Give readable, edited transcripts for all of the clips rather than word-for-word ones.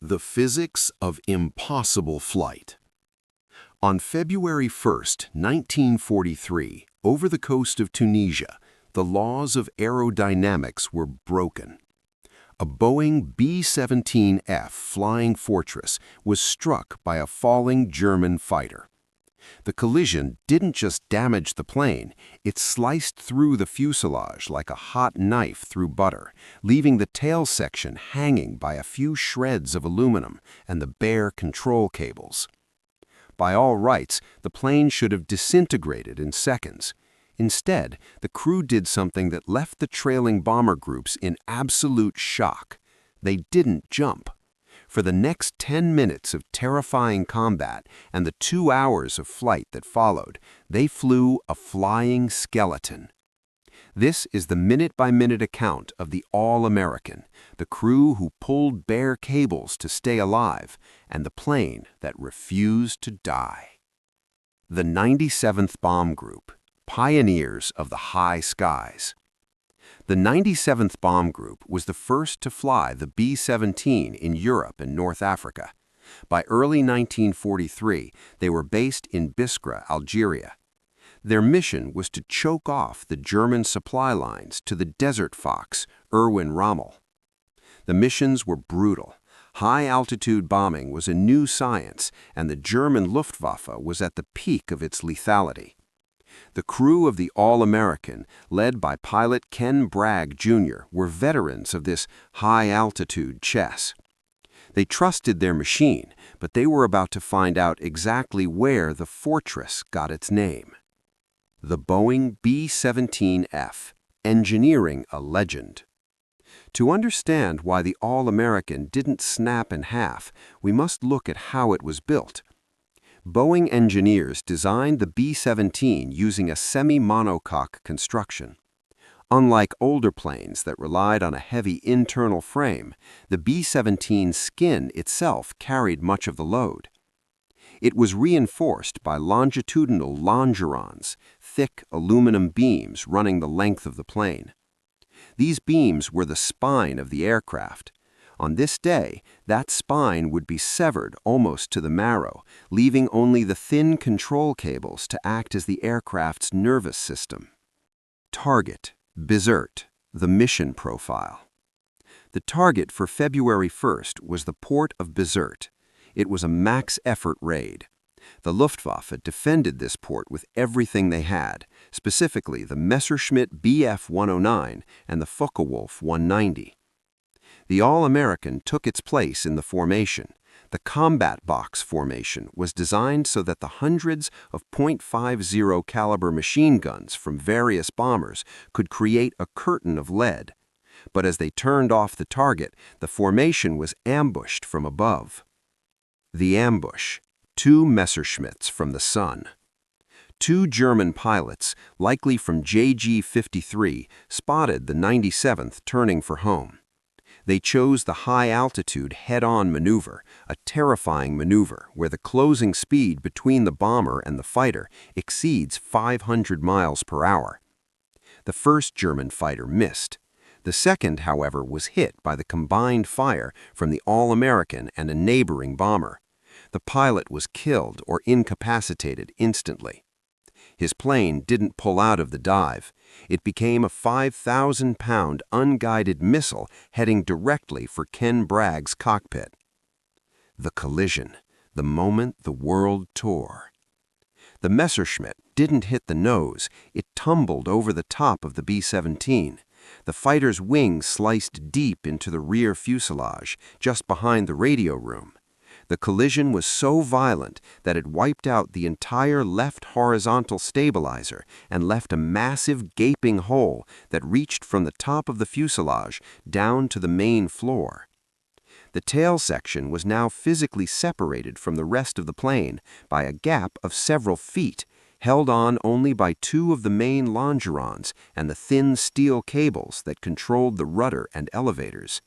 The physics of impossible flight. On February 1st, 1943, over the coast of Tunisia, the laws of aerodynamics were broken. A Boeing B-17F Flying Fortress was struck by a falling German fighter. The collision didn't just damage the plane, it sliced through the fuselage like a hot knife through butter, leaving the tail section hanging by a few shreds of aluminum and the bare control cables. By all rights, the plane should have disintegrated in seconds. Instead, the crew did something that left the trailing bomber groups in absolute shock. They didn't jump. For the next 10 minutes of terrifying combat and the 2 hours of flight that followed, they flew a flying skeleton. This is the minute-by-minute account of the All-American, the crew who pulled bare cables to stay alive, and the plane that refused to die. The 97th Bomb Group, pioneers of the high skies. The 97th Bomb Group was the first to fly the B-17 in Europe and North Africa. By early 1943, they were based in Biskra, Algeria. Their mission was to choke off the German supply lines to the desert fox, Erwin Rommel. The missions were brutal. High-altitude bombing was a new science, and the German Luftwaffe was at the peak of its lethality. The crew of the All-American, led by pilot Ken Bragg, Jr., were veterans of this high-altitude chess. They trusted their machine, but they were about to find out exactly where the fortress got its name. The Boeing B-17F, engineering a legend. To understand why the All-American didn't snap in half, we must look at how it was built. Boeing engineers designed the B-17 using a semi-monocoque construction. Unlike older planes that relied on a heavy internal frame, the B-17's skin itself carried much of the load. It was reinforced by longitudinal longerons, thick aluminum beams running the length of the plane. These beams were the spine of the aircraft. On this day, that spine would be severed almost to the marrow, leaving only the thin control cables to act as the aircraft's nervous system. Target, Bizerte, the mission profile. The target for February 1st was the port of Bizerte. It was a max-effort raid. The Luftwaffe defended this port with everything they had, specifically the Messerschmitt Bf-109 and the Focke-Wulf 190. The All-American took its place in the formation. The combat box formation was designed so that the hundreds of .50 caliber machine guns from various bombers could create a curtain of lead. But as they turned off the target, the formation was ambushed from above. The ambush: 2 Messerschmitts from the sun. 2 German pilots, likely from JG-53, spotted the 97th turning for home. They chose the high-altitude head-on maneuver, a terrifying maneuver where the closing speed between the bomber and the fighter exceeds 500 miles per hour. The first German fighter missed. The second, however, was hit by the combined fire from the All-American and a neighboring bomber. The pilot was killed or incapacitated instantly. His plane didn't pull out of the dive. It became a 5,000-pound unguided missile heading directly for Ken Bragg's cockpit. The collision, the moment the world tore. The Messerschmitt didn't hit the nose, it tumbled over the top of the B-17. The fighter's wing sliced deep into the rear fuselage, just behind the radio room. The collision was so violent that it wiped out the entire left horizontal stabilizer and left a massive gaping hole that reached from the top of the fuselage down to the main floor. The tail section was now physically separated from the rest of the plane by a gap of several feet, held on only by 2 of the main longerons and the thin steel cables that controlled the rudder and elevators.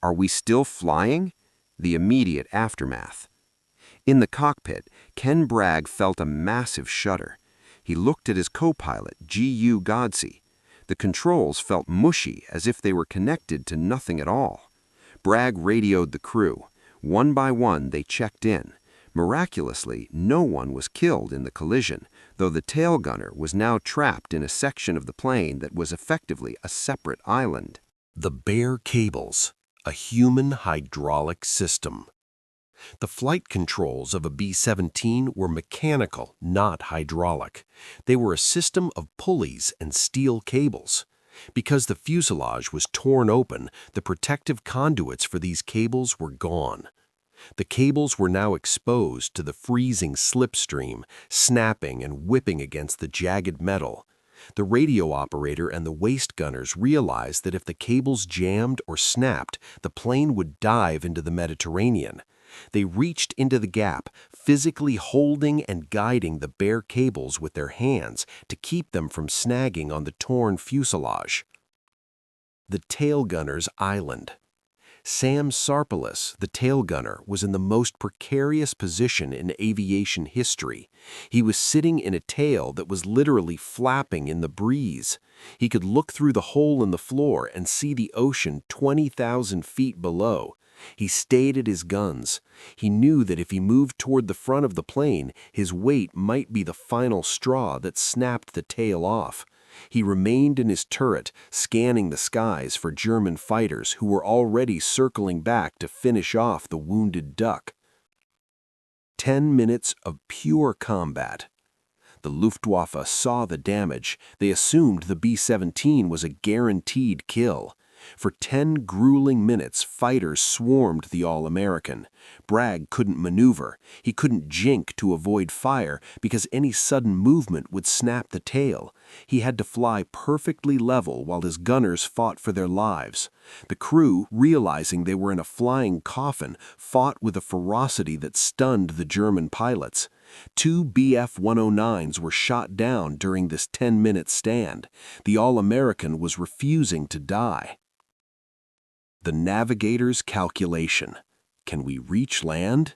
Are we still flying? The immediate aftermath. In the cockpit, Ken Bragg felt a massive shudder. He looked at his co-pilot, G.U. Godsey. The controls felt mushy, as if they were connected to nothing at all. Bragg radioed the crew. One by one, they checked in. Miraculously, no one was killed in the collision, though the tail gunner was now trapped in a section of the plane that was effectively a separate island. The bare cables, a human hydraulic system. The flight controls of a B-17 were mechanical, not hydraulic. They were a system of pulleys and steel cables. Because the fuselage was torn open, the protective conduits for these cables were gone. The cables were now exposed to the freezing slipstream, snapping and whipping against the jagged metal. The radio operator and the waist gunners realized that if the cables jammed or snapped, the plane would dive into the Mediterranean. They reached into the gap, physically holding and guiding the bare cables with their hands to keep them from snagging on the torn fuselage. The tail gunner's island. Sam Sarpolus, the tail gunner, was in the most precarious position in aviation history. He was sitting in a tail that was literally flapping in the breeze. He could look through the hole in the floor and see the ocean 20,000 feet below. He stayed at his guns. He knew that if he moved toward the front of the plane, his weight might be the final straw that snapped the tail off. He remained in his turret, scanning the skies for German fighters who were already circling back to finish off the wounded duck. 10 minutes of pure combat. The Luftwaffe saw the damage. They assumed the B-17 was a guaranteed kill. For 10 grueling minutes, fighters swarmed the All-American. Bragg couldn't maneuver. He couldn't jink to avoid fire because any sudden movement would snap the tail. He had to fly perfectly level while his gunners fought for their lives. The crew, realizing they were in a flying coffin, fought with a ferocity that stunned the German pilots. 2 Bf-109s were shot down during this 10-minute stand. The All-American was refusing to die. The Navigator's calculation. Can we reach land?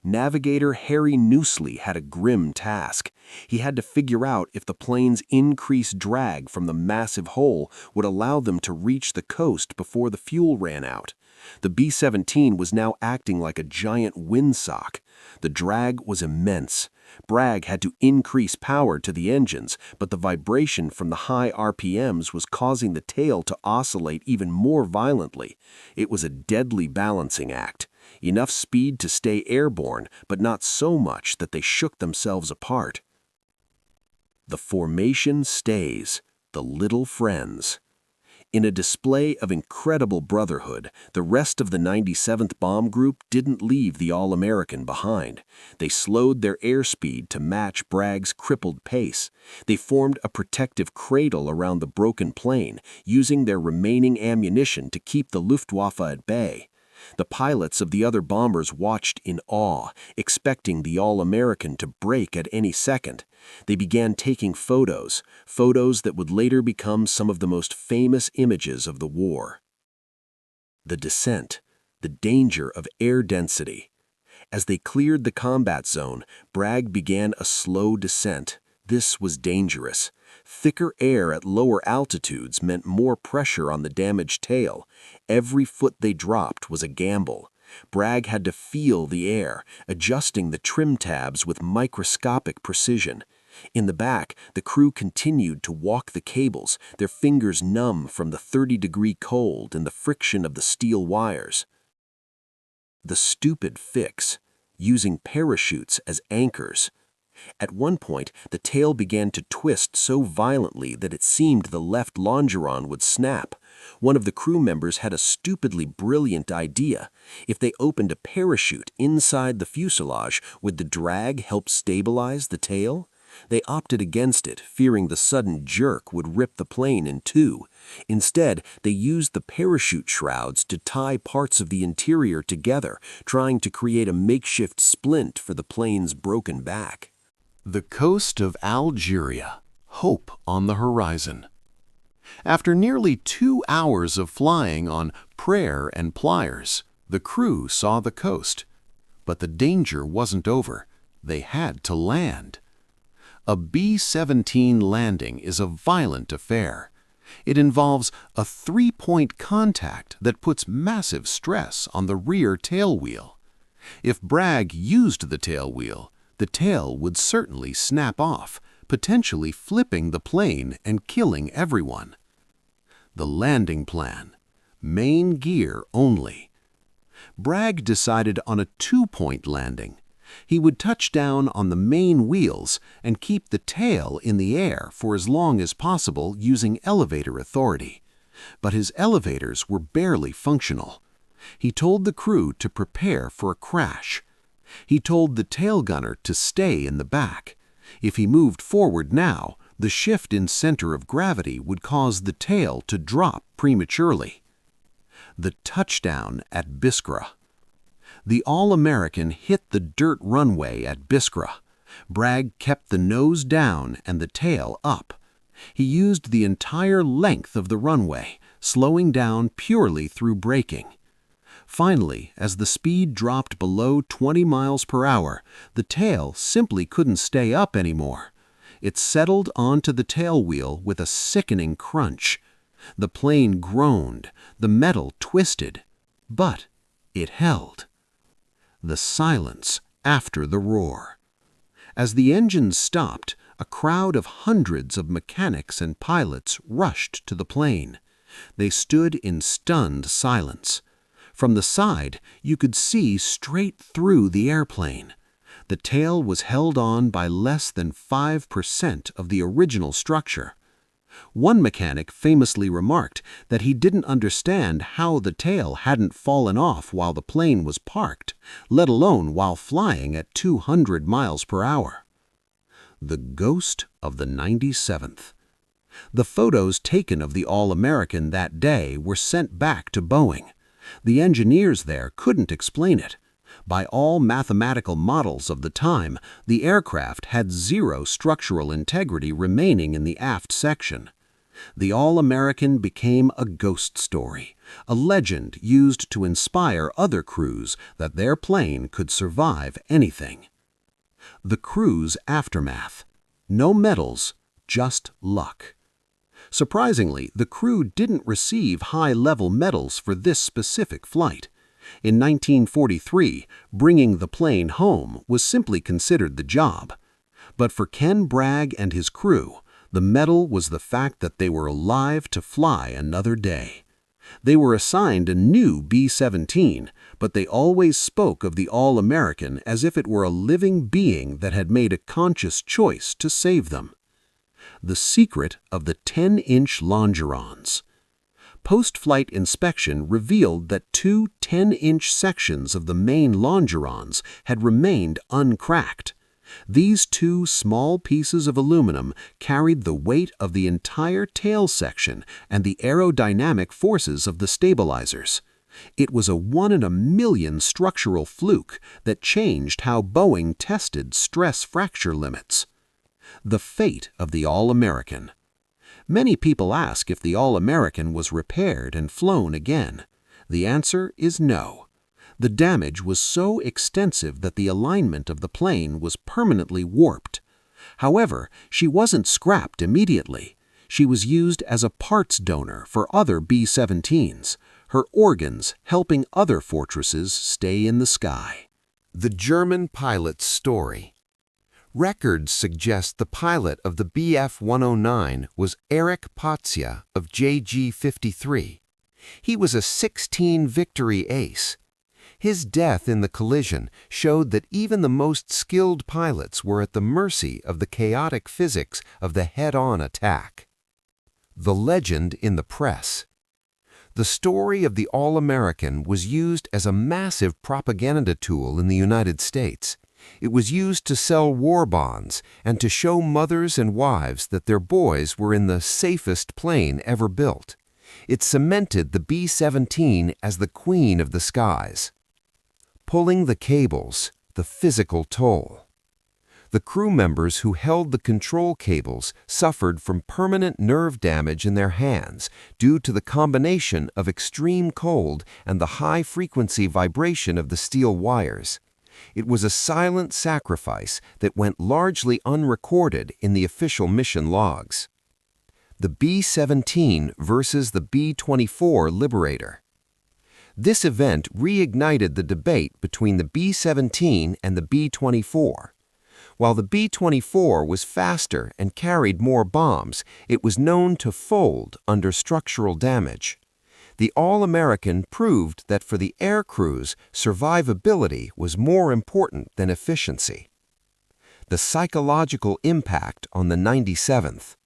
Navigator Harry Noosley had a grim task. He had to figure out if the plane's increased drag from the massive hole would allow them to reach the coast before the fuel ran out. The B-17 was now acting like a giant windsock. The drag was immense. Bragg had to increase power to the engines, but the vibration from the high RPMs was causing the tail to oscillate even more violently. It was a deadly balancing act. Enough speed to stay airborne, but not so much that they shook themselves apart. The formation stays, the little friends. In a display of incredible brotherhood, the rest of the 97th Bomb Group didn't leave the All-American behind. They slowed their airspeed to match Bragg's crippled pace. They formed a protective cradle around the broken plane, using their remaining ammunition to keep the Luftwaffe at bay. The pilots of the other bombers watched in awe, expecting the All-American to break at any second. They began taking photos that would later become some of the most famous images of the war. The descent, the danger of air density. As they cleared the combat zone, Bragg began a slow descent. This was dangerous. Thicker air at lower altitudes meant more pressure on the damaged tail. Every foot they dropped was a gamble. Bragg had to feel the air, adjusting the trim tabs with microscopic precision. In the back, the crew continued to walk the cables, their fingers numb from the 30-degree cold and the friction of the steel wires. The stupid fix, using parachutes as anchors. At one point, the tail began to twist so violently that it seemed the left longeron would snap. One of the crew members had a stupidly brilliant idea. If they opened a parachute inside the fuselage, would the drag help stabilize the tail? They opted against it, fearing the sudden jerk would rip the plane in two. Instead, they used the parachute shrouds to tie parts of the interior together, trying to create a makeshift splint for the plane's broken back. The coast of Algeria, hope on the horizon. After nearly 2 hours of flying on prayer and pliers, the crew saw the coast. But the danger wasn't over. They had to land. A B-17 landing is a violent affair. It involves a three-point contact that puts massive stress on the rear tail wheel. If Bragg used the tail wheel, the tail would certainly snap off, potentially flipping the plane and killing everyone. The landing plan: main gear only. Bragg decided on a two-point landing. He would touch down on the main wheels and keep the tail in the air for as long as possible using elevator authority. But his elevators were barely functional. He told the crew to prepare for a crash. He told the tail gunner to stay in the back. If he moved forward now, the shift in center of gravity would cause the tail to drop prematurely. The touchdown at Biskra. The All-American hit the dirt runway at Biskra. Bragg kept the nose down and the tail up. He used the entire length of the runway, slowing down purely through braking. Finally, as the speed dropped below 20 miles per hour, the tail simply couldn't stay up anymore. It settled onto the tail wheel with a sickening crunch. The plane groaned, the metal twisted, but it held. The silence after the roar. As the engines stopped, a crowd of hundreds of mechanics and pilots rushed to the plane. They stood in stunned silence. From the side, you could see straight through the airplane. The tail was held on by less than 5% of the original structure. One mechanic famously remarked that he didn't understand how the tail hadn't fallen off while the plane was parked, let alone while flying at 200 miles per hour. The ghost of the 97th. The photos taken of the All-American that day were sent back to Boeing. The engineers there couldn't explain it. By all mathematical models of the time, the aircraft had zero structural integrity remaining in the aft section. The All-American became a ghost story, a legend used to inspire other crews that their plane could survive anything. The crew's aftermath. No medals, just luck. Surprisingly, the crew didn't receive high-level medals for this specific flight. In 1943, bringing the plane home was simply considered the job. But for Ken Bragg and his crew, the medal was the fact that they were alive to fly another day. They were assigned a new B-17, but they always spoke of the All-American as if it were a living being that had made a conscious choice to save them. The secret of the 10-inch Longerons. Post-flight inspection revealed that two 10-inch sections of the main Longerons had remained uncracked. These two small pieces of aluminum carried the weight of the entire tail section and the aerodynamic forces of the stabilizers. It was a one-in-a-million structural fluke that changed how Boeing tested stress fracture limits. The fate of the All-American. Many people ask if the All-American was repaired and flown again. The answer is no. The damage was so extensive that the alignment of the plane was permanently warped. However, she wasn't scrapped immediately. She was used as a parts donor for other B-17s, her organs helping other fortresses stay in the sky. The German pilot's story. Records suggest the pilot of the Bf-109 was Erich Potzia of JG-53. He was a 16 victory ace. His death in the collision showed that even the most skilled pilots were at the mercy of the chaotic physics of the head-on attack. The legend in the press. The story of the All-American was used as a massive propaganda tool in the United States. It was used to sell war bonds and to show mothers and wives that their boys were in the safest plane ever built. It cemented the B-17 as the queen of the skies. Pulling the cables, the physical toll. The crew members who held the control cables suffered from permanent nerve damage in their hands due to the combination of extreme cold and the high-frequency vibration of the steel wires. It was a silent sacrifice that went largely unrecorded in the official mission logs. the B-17 versus the B-24 Liberator. This event reignited the debate between the B-17 and the B-24. While the B-24 was faster and carried more bombs, it was known to fold under structural damage. The All-American proved that for the air crews, survivability was more important than efficiency. The psychological impact on the 97th.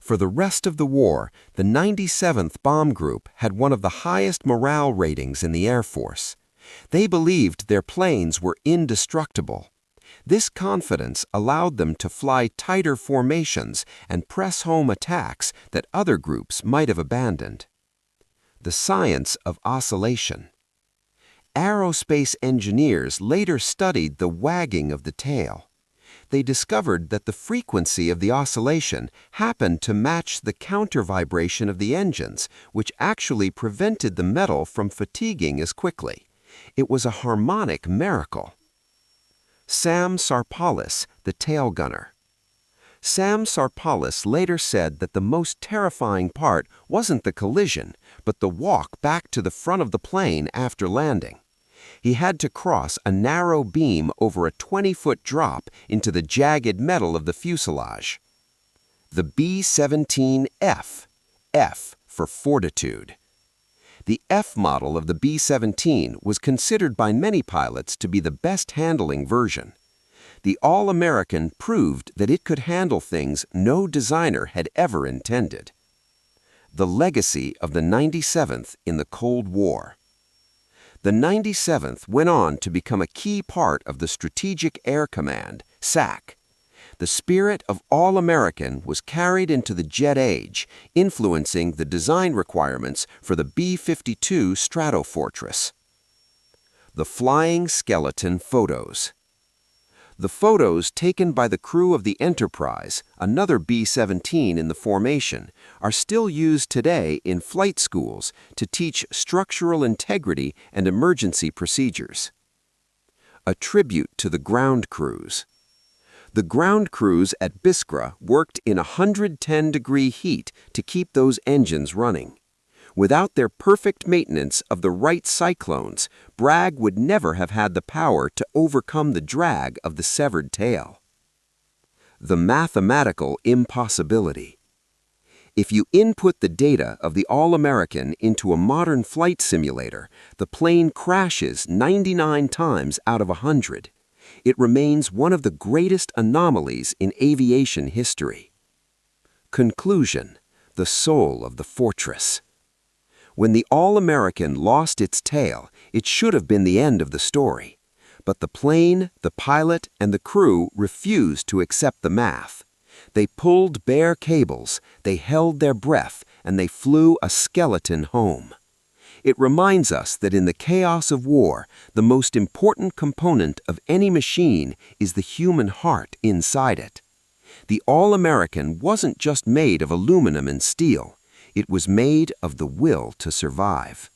For the rest of the war, the 97th Bomb Group had one of the highest morale ratings in the Air Force. They believed their planes were indestructible. This confidence allowed them to fly tighter formations and press home attacks that other groups might have abandoned. The science of oscillation. Aerospace engineers later studied the wagging of the tail. They discovered that the frequency of the oscillation happened to match the counter-vibration of the engines, which actually prevented the metal from fatiguing as quickly. It was a harmonic miracle. Sam Sarpolus, the tail gunner. Sam Sarpolus later said that the most terrifying part wasn't the collision, but the walk back to the front of the plane after landing. He had to cross a narrow beam over a 20-foot drop into the jagged metal of the fuselage. The B-17F, F for Fortitude. The F model of the B-17 was considered by many pilots to be the best handling version. The All-American proved that it could handle things no designer had ever intended. The legacy of the 97th in the Cold War. The 97th went on to become a key part of the Strategic Air Command, SAC. The spirit of All-American was carried into the jet age, influencing the design requirements for the B-52 Stratofortress. The Flying Skeleton Photos. The photos taken by the crew of the Enterprise, another B-17 in the formation, are still used today in flight schools to teach structural integrity and emergency procedures. A tribute to the ground crews. The ground crews at Biskra worked in 110-degree heat to keep those engines running. Without their perfect maintenance of the right cyclones, Bragg would never have had the power to overcome the drag of the severed tail. The Mathematical Impossibility. If you input the data of the All-American into a modern flight simulator, the plane crashes 99 times out of 100. It remains one of the greatest anomalies in aviation history. Conclusion: the soul of the fortress. When the All-American lost its tail, it should have been the end of the story. But the plane, the pilot, and the crew refused to accept the math. They pulled bare cables, they held their breath, and they flew a skeleton home. It reminds us that in the chaos of war, the most important component of any machine is the human heart inside it. The All-American wasn't just made of aluminum and steel. It was made of the will to survive.